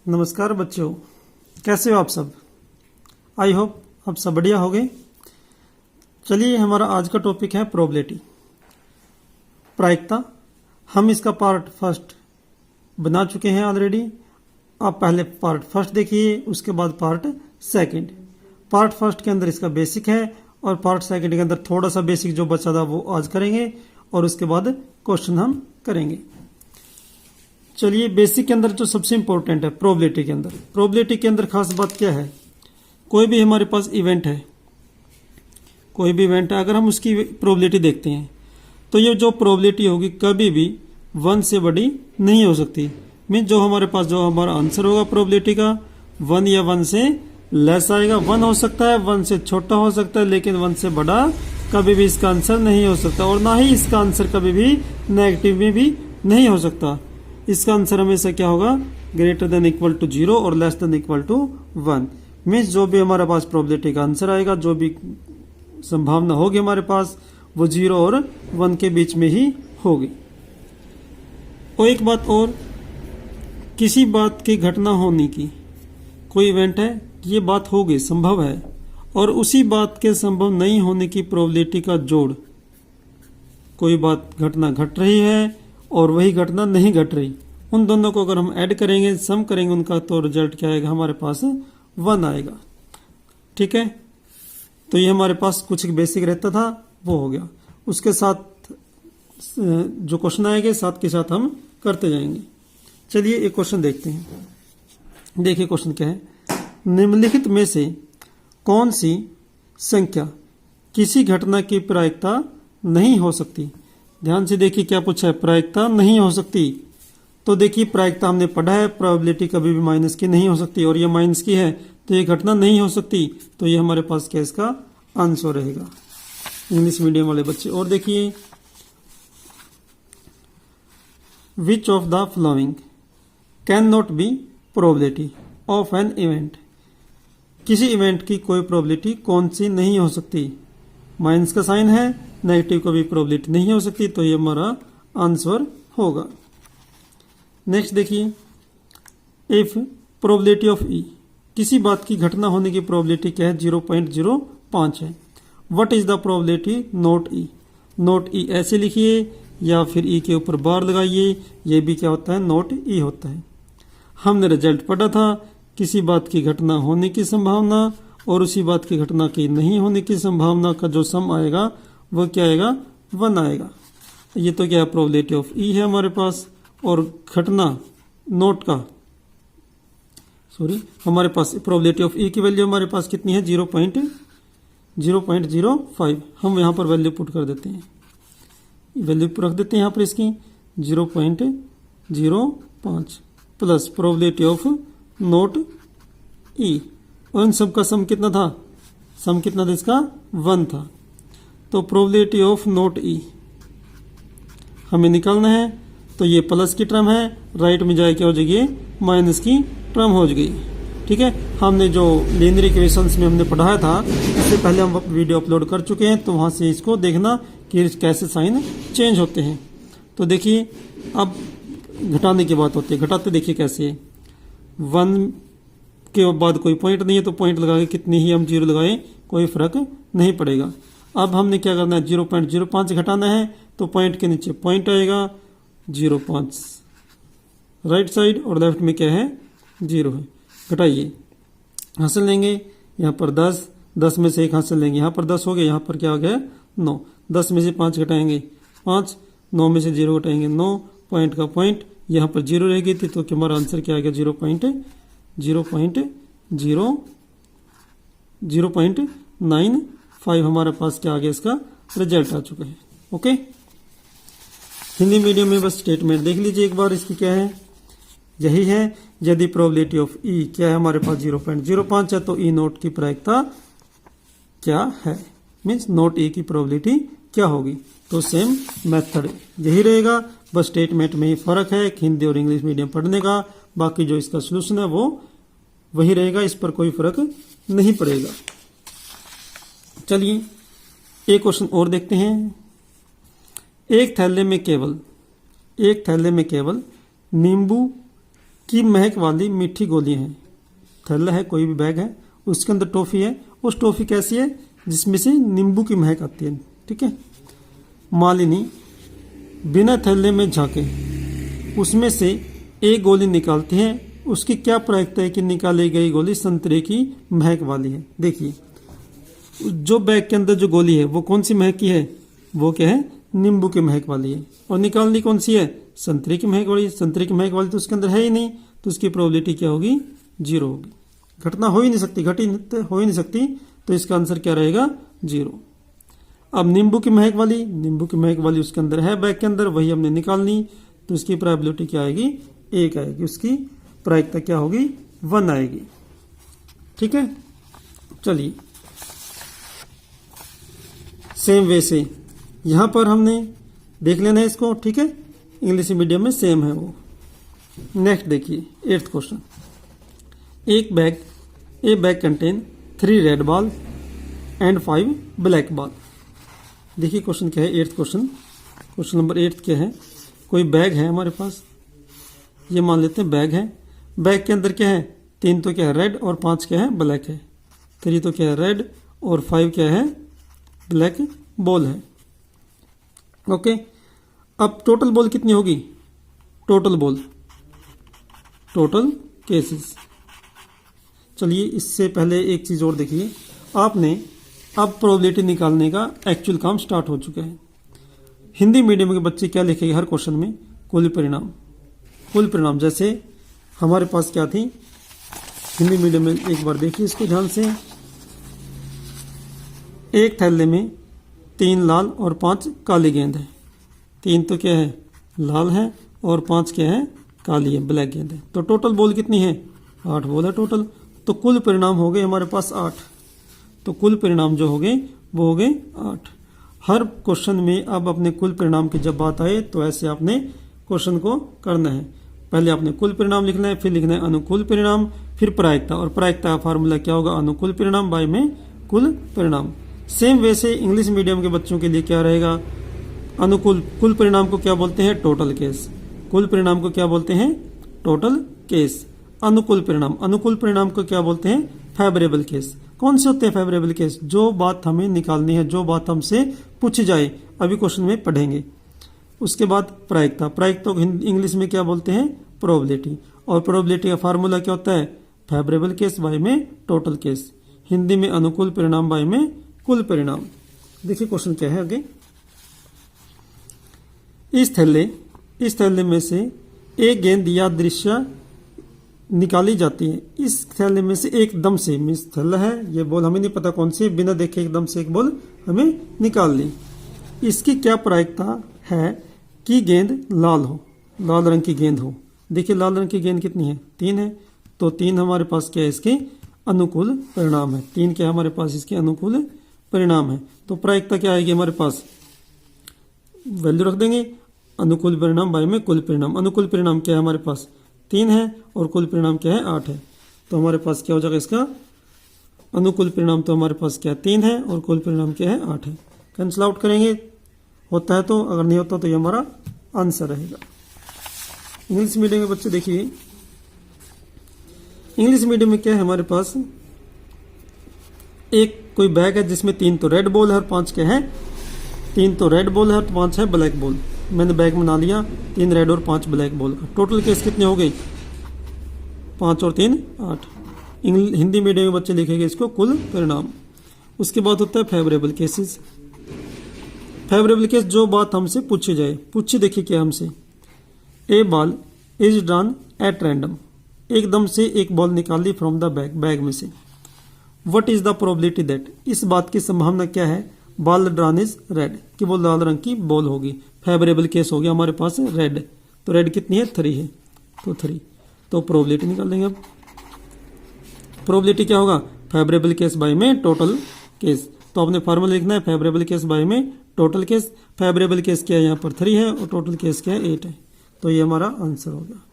नमस्कार बच्चों, कैसे हो आप सब। आई होप आप सब बढ़िया हो गए। चलिए, हमारा आज का टॉपिक है प्रोबेबिलिटी, प्रायिकता। हम इसका पार्ट फर्स्ट बना चुके हैं ऑलरेडी। आप पहले पार्ट फर्स्ट देखिए, उसके बाद पार्ट सेकंड। पार्ट फर्स्ट के अंदर इसका बेसिक है और पार्ट सेकंड के अंदर थोड़ा सा बेसिक जो बचा था वो आज करेंगे और उसके बाद क्वेश्चन हम करेंगे। चलिए, बेसिक के अंदर जो सबसे इंपॉर्टेंट है प्रोबेबिलिटी के अंदर खास बात क्या है। कोई भी हमारे पास इवेंट है, अगर हम उसकी प्रोबेबिलिटी देखते हैं तो ये जो प्रोबेबिलिटी होगी कभी भी 1 से बड़ी नहीं हो सकती। मीन जो हमारा आंसर होगा प्रोबेबिलिटी का 1 या 1 से लेस आएगा। 1 हो सकता है, 1 से छोटा हो सकता है, लेकिन 1 से बड़ा कभी भी इसका आंसर नहीं हो सकता। और ना ही इसका आंसर कभी भी नेगेटिव में भी नहीं हो सकता। इसका आंसर हमेशा क्या होगा, ग्रेटर देन इक्वल टू 0 और less than equal to 1। Means जो भी हमारे पास प्रोबेबिलिटी का आंसर आएगा, जो भी संभावना होगी हमारे पास, वो 0 और 1 के बीच में ही होगी। और एक बात और, किसी बात की घटना होने की, कोई इवेंट है, ये बात होगी, संभव है, और उसी बात के संभव नहीं होने की प्रोबेबिलिटी का जोड़। कोई बात घटना घट रही है और वही घटना नहीं घट रही, उन दोनों को अगर हम ऐड करेंगे, सम करेंगे उनका, तो रिजल्ट क्या आएगा, हमारे पास 1 आएगा। ठीक है, तो ये हमारे पास कुछ बेसिक रहता था, वो हो गया। उसके साथ जो क्वेश्चन आएंगे साथ के साथ हम करते जाएंगे। चलिए एक क्वेश्चन देखते हैं। देखिए क्वेश्चन क्या है, निम्नलिखित में से कौन सी संख्या किसी घटना की प्रायिकता नहीं हो सकती। ध्यान से देखिए क्या पूछा है, प्रायिकता नहीं हो सकती। तो देखिए प्रायिकता हमने पढ़ा है, प्रोबेबिलिटी कभी भी माइनस की नहीं हो सकती, और ये माइनस की है तो ये घटना नहीं हो सकती। तो ये हमारे पास क्या इसका आंसर रहेगा, इंग्लिश मीडियम वाले बच्चे। और देखिए, which of the following can not be probability of an event. किसी इवेंट की कोई प्रोबेबिलिटी कौन सी नहीं हो सकती। माइनस का साइन है, नेगेटिव का भी प्रोबेबिलिटी नहीं हो सकती, तो ये हमारा आंसर होगा। नेक्स्ट देखिए, इफ प्रोबेबिलिटी ऑफ ई, किसी बात की घटना होने की प्रोबेबिलिटी क्या है, 0.05 है। What is the probability not E. Not E ऐसे लिखिए या फिर ई के ऊपर बार लगाइए, ये भी क्या होता है, नॉट ई होता है। हमने रिजल्ट पढ़ा था, किसी बात की घटना होने की संभावना और उसी बात की घटना की नहीं होने की संभावना का जो सम आएगा वो क्या आएगा, 1 आएगा। ये तो क्या है, प्रोबेबिलिटी ऑफ ई है हमारे पास। और घटना नोट का हमारे पास प्रोबेबिलिटी ऑफ ई की वैल्यू हमारे पास कितनी है, 0.05। हम यहाँ पर वैल्यू पुट कर देते हैं, वैल्यू रख देते हैं यहाँ पर इसकी 0.05 प्लस प्रोबेबिलिटी ऑफ नोट ई। और इन सब का सम कितना था, सम कितना था इसका, 1 था। तो प्रोबेबिलिटी ऑफ नोट ई हमें निकालना है, तो ये प्लस की टर्म है, राइट में जाए क्या हो जाएगी, माइनस की टर्म हो गई। ठीक है, हमने जो लीनियर इक्वेशंस में हमने पढ़ाया था, इससे पहले हम वीडियो अपलोड कर चुके हैं, तो वहां से इसको देखना कि कैसे साइन चेंज होते हैं। तो देखिए, अब घटाने की बात होती है, घटाते देखिए कैसे, 1 के बाद कोई पॉइंट नहीं है तो पॉइंट लगा के कितनी ही हम 0 लगाए कोई फर्क नहीं पड़ेगा। अब हमने क्या करना है, 0.05 घटाना है, तो पॉइंट के नीचे पॉइंट आएगा 0.5 राइट साइड और लेफ्ट में क्या है, 0 है। घटाइए, हासिल लेंगे यहाँ पर 10 में से 1 हासिल लेंगे, यहाँ पर 10 हो गया, यहाँ पर क्या हो गया 9। 10 में से 5 घटाएंगे 5, 9 में से 0 घटाएंगे 9, पॉइंट का पॉइंट यहाँ पर 0 रह गई थी, तो हमारा आंसर क्या आ गया, 0.95 हमारे पास क्या आ गया, इसका रिजल्ट आ चुका है। ओके, हिंदी मीडियम में बस स्टेटमेंट देख लीजिए एक बार, इसकी क्या है, यही है, यदि प्रोबेबिलिटी ऑफ ई क्या है हमारे पास 0.05 है, तो ई नोट की प्रायिकता क्या है, मीन्स नोट ई की प्रोबेबिलिटी क्या होगी। तो सेम मेथड यही रहेगा, बस स्टेटमेंट में ही फर्क है हिंदी और इंग्लिश मीडियम पढ़ने का। बाकी जो इसका सोल्यूशन है वो वही रहेगा, इस पर कोई फर्क नहीं पड़ेगा। चलिए एक क्वेश्चन और देखते हैं। एक थैले में केवल नींबू की महक वाली मीठी गोलियां हैं। थैला है, कोई भी बैग है, उसके अंदर टॉफी है। उस टॉफी कैसी है? जिसमें से नींबू की महक आती है। ठीक है। मालिनी बिना थैले में झांके उसमें से एक गोली निकालती है। उसकी क्या प्रायिकता है कि निकाली गई गोली संतरे की महक वाली है? देखिए, जो बैग के अंदर जो गोली है वो कौन सी महक की है? वो क्या है? नींबू की महक वाली है। और निकालनी कौन सी है? संतरे की महक वाली। संतरे की महक वाली तो उसके अंदर है ही नहीं, तो उसकी प्रोबेबिलिटी क्या होगी? 0 होगी। घटना हो ही नहीं सकती, घटी हो ही नहीं सकती, तो इसका आंसर क्या रहेगा? 0। अब नींबू की महक वाली उसके अंदर है, बैग के अंदर, वही हमने निकालनी, तो इसकी प्रोबेबिलिटी क्या आएगी? 1 आएगी। उसकी प्रायिकता क्या होगी? 1 आएगी। ठीक है। चलिए, सेम वे से यहां पर हमने देख लेना है इसको। ठीक है, इंग्लिश मीडियम में सेम है वो। नेक्स्ट देखिए, 8th question. A bag contain 3 red ball and 5 black ball. देखिए क्वेश्चन क्या है, 8th क्वेश्चन। क्वेश्चन नंबर 8 क्या है? कोई बैग है हमारे पास, ये मान लेते हैं बैग है। बैग के अंदर क्या है? 3 तो क्या है? रेड, और 5 क्या है? ब्लैक है। 3 तो क्या है? रेड, और 5 क्या है? ब्लैक बॉल है। ओके। अब टोटल बॉल कितनी होगी? Total cases. चलिए, इससे पहले एक चीज और देखिए, आपने अब प्रोबेबिलिटी निकालने का एक्चुअल काम स्टार्ट हो चुका है। हिंदी मीडियम के बच्चे क्या लिखेंगे हर क्वेश्चन में? कुल परिणाम। जैसे हमारे पास क्या थी हिंदी मीडियम में, एक बार देखिए इसको ध्यान से। एक थैले में 3 लाल और 5 काली गेंद है। 3 तो क्या है? लाल है, और 5 क्या है? काली है, ब्लैक गेंद है। तो टोटल बॉल कितनी है? 8 बॉल है टोटल। तो कुल परिणाम हो गए हमारे पास 8। तो कुल परिणाम जो हो गए वो हो गए 8। हर क्वेश्चन में अब अपने कुल परिणाम की जब बात आए तो ऐसे आपने क्वेश्चन को करना है। पहले आपने कुल परिणाम लिखना है, फिर लिखना है अनुकूल परिणाम, फिर प्रायिकता, और प्रायिकता का फार्मूला क्या होगा? अनुकूल परिणाम बाय में कुल परिणाम। सेम वैसे इंग्लिश मीडियम के बच्चों के लिए क्या रहेगा? कुल परिणाम को क्या बोलते हैं? Total case. कुल परिणाम को क्या बोलते हैं? Total case. अनुकूल परिणाम को क्या बोलते हैं? Favourable case. कौन से होते हैं फेवरेबल केस? जो बात हमें निकालनी है, जो बात हमसे पूछी जाए, अभी क्वेश्चन में पढ़ेंगे। उसके बाद प्रायिकता को इंग्लिश में क्या बोलते हैं? प्रोबेबिलिटी। और प्रोबेबिलिटी का फार्मूला क्या होता है? फेवरेबल केस बाय में टोटल केस। हिंदी में अनुकूल परिणाम बाय में कुल परिणाम। देखिए क्वेश्चन क्या है आगे। इस थैले में से एक गेंद या दृश्य निकाली जाती है। इस थैले में से एकदम से, मीन्स थैला है, ये बॉल हमें नहीं पता कौन सी है, बिना देखे एकदम से एक बॉल हमें निकाल ली। इसकी क्या प्रायिकता है कि गेंद लाल रंग की गेंद हो? देखिए लाल रंग की गेंद कितनी है? 3 है। तो 3 हमारे पास क्या है? इसके अनुकूल परिणाम है। 3 क्या हमारे पास? इसके अनुकूल परिणाम है। तो प्रायिकता क्या आएगी हमारे पास? वैल्यू रख देंगे, अनुकूल परिणाम बाय में कुल परिणाम। अनुकूल परिणाम क्या है हमारे पास? 3 है, और कुल परिणाम क्या है? 8 है। तो हमारे पास क्या हो जाएगा इसका? अनुकूल परिणाम तो हमारे पास क्या? 3 है, और कुल परिणाम क्या है? 8 है। कैंसिल आउट करेंगे, होता है तो, अगर नहीं होता तो ये हमारा आंसर रहेगा। इंग्लिश मीडियम के बच्चे देखिए, इंग्लिश मीडियम में क्या है हमारे पास? एक कोई बैग है जिसमें 3 तो रेड बॉल है और 5 क्या है? 3 तो रेड बॉल है और 5 है ब्लैक बॉल। मैंने बैग बना लिया 3 रेड और 5 ब्लैक बॉल का। टोटल केस कितने हो गए? 5 और 3 8। हिंदी मीडियम में बच्चे लिखेंगे इसको कुल परिणाम। उसके बाद होता है फेवरेबल केसेस। फेवरेबल केस, जो बात हमसे पूछी जाए। पूछी देखिए क्या हमसे? A ball is drawn at random. एकदम से एक बॉल निकाल ली फ्रॉम द बैग में से। What is the probability that? इस बात की संभावना क्या है? बॉल ड्रॉन इज रेड, कि वो लाल रंग की बॉल होगी। फेवरेबल केस हो गया हमारे पास रेड। तो रेड कितनी है? 3 है। तो 3, तो प्रोबेबिलिटी निकाल देंगे। अब प्रोबेबिलिटी क्या होगा? फेवरेबल केस बाय में टोटल केस। तो आपने फॉर्मूला लिखना है फेवरेबल केस बाय में टोटल केस। फेवरेबल केस क्या है? यहाँ पर 3 है, और टोटल केस क्या है? 8 है। तो ये हमारा आंसर हो गया।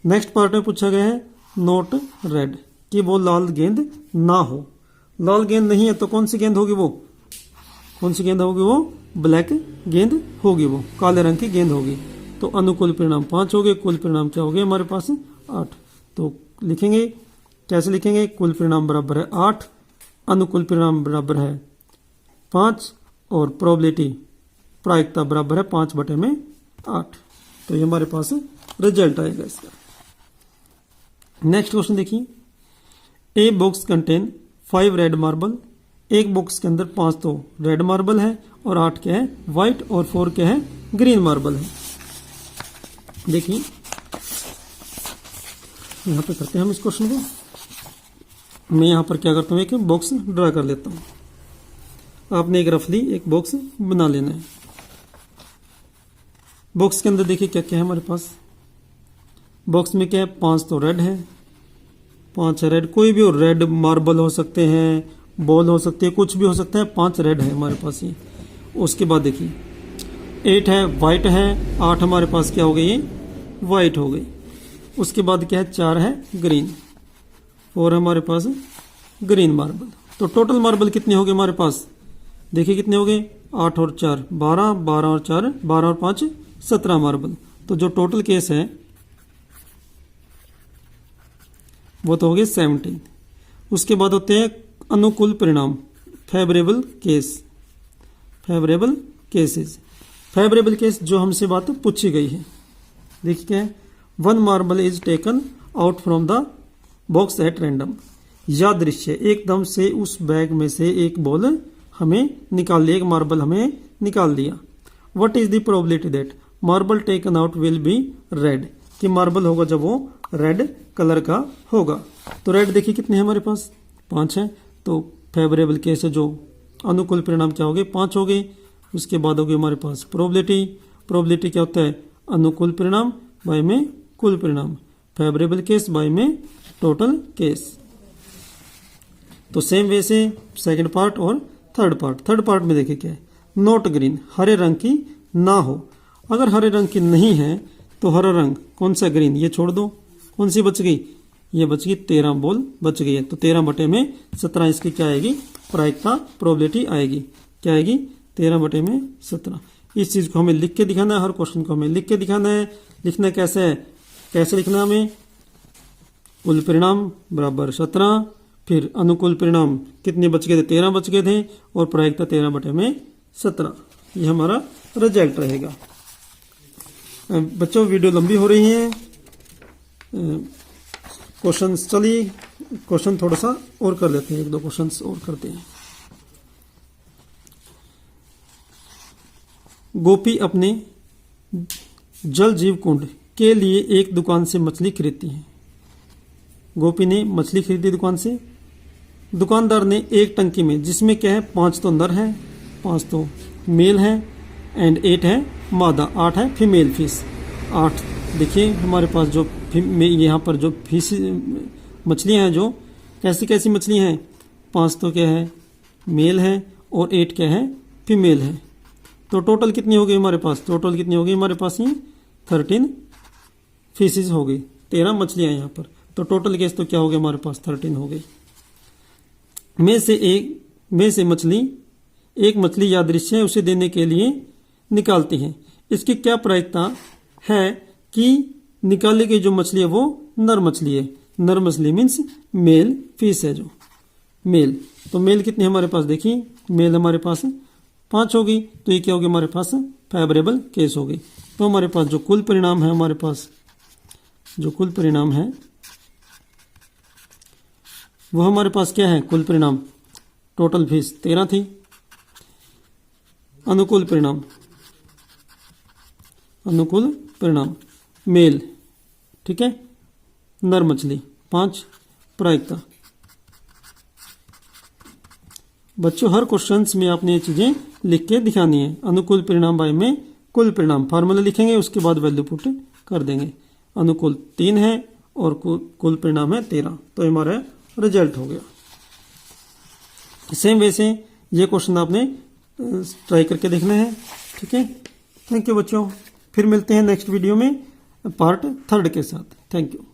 नेक्स्ट पार्ट में पूछा गया है नॉट रेड, कि वो लाल गेंद ना हो। लाल गेंद नहीं है तो कौन सी गेंद होगी? वो कौन सी गेंद होगी? वो ब्लैक गेंद होगी, वो काले रंग की गेंद होगी। तो अनुकूल परिणाम 5 हो गए, कुल परिणाम क्या हो गए हमारे पास 8। तो लिखेंगे, कैसे लिखेंगे, कुल परिणाम बराबर है 8, अनुकूल परिणाम बराबर है 5 और प्रोबेबिलिटी प्रायिकता बराबर है 5/8। तो ये हमारे पास रिजल्ट आएगा इसका। नेक्स्ट क्वेश्चन देखिए, a box contain 5 red marble, एक बॉक्स के अंदर 5 तो रेड मार्बल है और 8 क्या है व्हाइट और 4 क्या है ग्रीन मार्बल है। देखिए यहां पे करते हैं हम इस क्वेश्चन को। मैं यहां पर क्या करता हूं, एक बॉक्स ड्रा कर लेता हूं। आपने एक रफली एक बॉक्स बना लेना है। बॉक्स के अंदर देखिए क्या क्या है हमारे पास। बॉक्स में क्या है, 5 तो रेड है, 5 है रेड, कोई भी हो, रेड मार्बल हो सकते हैं, बॉल हो सकती है, कुछ भी हो सकता है, 5 रेड है हमारे पास ये। उसके बाद देखिए 8 है वाइट है, 8 हमारे पास क्या हो गई, ये वाइट हो गई। उसके बाद क्या है 4 है ग्रीन, 4 है हमारे पास ग्रीन मार्बल। तो टोटल मार्बल कितने हो गए हमारे पास, देखिए कितने हो गए, 8 और 4 12, 12 और 4 12 और 5 17 मार्बल। तो जो टोटल केस है वो तो हो गए 17। उसके बाद होते हैं अनुकूल परिणाम, favourable case, favourable cases. Favourable case जो हमसे बात पूछी गई है, देखिए क्या है, 1 marble is taken out from the box at random, यादृच्छिक एकदम से उस बैग में से एक बॉल हमें निकाल लिया, एक मार्बल हमें निकाल दिया। What is the probability that marble taken out will be red, कि मार्बल होगा जब वो रेड कलर का होगा। तो रेड देखिए कितने हैं हमारे पास 5 है, तो फेवरेबल केस है, जो अनुकूल परिणाम क्या हो गए 5 हो गए। उसके बाद हो गई हमारे पास प्रोबेबिलिटी, प्रोबेबिलिटी क्या होता है, अनुकूल परिणाम बाय में कुल परिणाम, फेवरेबल केस बाय में टोटल केस। तो सेम वे से सेकंड पार्ट और थर्ड पार्ट। थर्ड पार्ट में देखिए क्या है, नॉट ग्रीन, हरे रंग की ना हो। अगर हरे रंग की नहीं है तो हरा रंग कौन सा ग्रीन, ये छोड़ दो, कौन सी बच गई, ये बच गई 13 बॉल बच गई है। तो 13/17 इसकी क्या आएगी, प्रायिकता प्रोबेबिलिटी आएगी, क्या आएगी 13/17। इस चीज को हमें लिख के दिखाना है, हर क्वेश्चन को हमें लिख के दिखाना है। लिखना कैसे है, कैसे लिखना हमें, कुल परिणाम बराबर 17, फिर अनुकूल परिणाम कितने बच गए थे 13 बच गए थे, और प्रायिकता 13/17। ये हमारा रिजल्ट रहेगा। बच्चों वीडियो लंबी हो रही है, क्वेश्चन चलिए क्वेश्चन थोड़ा सा और कर लेते हैं, 1-2 क्वेश्चन और करते हैं। गोपी अपने जल जीव कुंड के लिए एक दुकान से मछली खरीदती है। गोपी ने मछली खरीदी दुकान से, दुकानदार ने एक टंकी में, जिसमें क्या है 5 तो नर है, 5 तो मेल है एंड 8 है मादा, 8 है फीमेल फिश। 8 देखिए हमारे पास जो यहाँ पर जो फिश मछलियाँ हैं, जो कैसी कैसी मछली हैं, 5 तो क्या है मेल है और 8 क्या है फीमेल है। तो टोटल कितनी हो गई हमारे पास, टोटल कितनी हो गई हमारे पास, ये 13 फिशेज हो गई, 13 मछलियाँ यहाँ पर। तो टोटल केस तो क्या हो गया हमारे पास 13 हो गई। में से मछली एक मछली यादृच्छिक है, उसे देने के लिए निकालती हैं। इसकी क्या प्रायिकता है कि निकाली गई जो मछली है वो नर मछली है। नर मछली मीन्स मेल फिश है, जो मेल। तो मेल कितने हमारे पास, देखिए मेल हमारे पास 5 होगी, तो ये क्या होगी हमारे पास फेवरेबल केस हो गई। तो हमारे पास जो कुल परिणाम है, हमारे पास जो कुल परिणाम है वो हमारे पास क्या है, कुल परिणाम टोटल फिश 13 थी, अनुकूल परिणाम मेल, ठीक है, नर मछली 5, प्रायिकता। बच्चों हर क्वेश्चंस में आपने ये चीजें लिख के दिखानी है। अनुकूल परिणाम बाय में कुल परिणाम, फार्मूला लिखेंगे, उसके बाद वैल्यू पुट कर देंगे। अनुकूल 3 है और कुल परिणाम है 13, तो हमारा रिजल्ट हो गया। सेम वैसे ये क्वेश्चन आपने ट्राई करके देखना है, ठीक है। थैंक यू बच्चों, फिर मिलते हैं नेक्स्ट वीडियो में पार्ट 3 के साथ। Thank you.